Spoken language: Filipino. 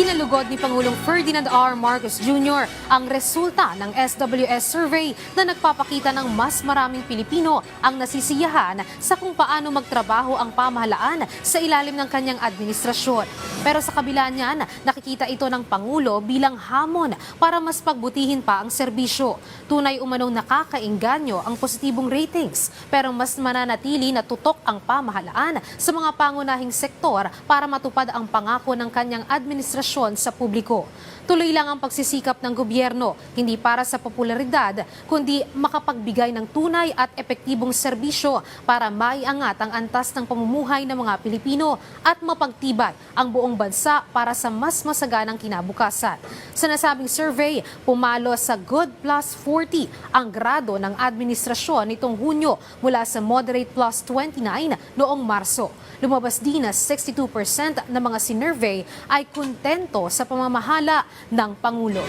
Ikinalugod ni Pangulong Ferdinand R. Marcos Jr. ang resulta ng SWS survey na nagpapakita ng mas maraming Pilipino ang nasisiyahan sa kung paano magtrabaho ang pamahalaan sa ilalim ng kanyang administrasyon. Pero sa kabila niyan, nakikita ito ng Pangulo bilang hamon para mas pagbutihin pa ang serbisyo. Tunay umanong nakakaengganyo ang positibong ratings, pero mas mananatili na tutok ang pamahalaan sa mga pangunahing sektor para matupad ang pangako ng kanyang administrasyon sa publiko. Tuloy lang ang pagsisikap ng gobyerno, hindi para sa popularidad, kundi makapagbigay ng tunay at epektibong serbisyo para maiangat ang antas ng pamumuhay ng mga Pilipino at mapagtibay ang buong bansa para sa mas masaganang kinabukasan. Sa nasabing survey, pumalo sa Good Plus 40 ang grado ng administrasyon nitong Hunyo mula sa Moderate Plus 29 noong Marso. Lumabas din na 62% ng mga sinurvey ay kontento sa pamamahala ng Pangulo.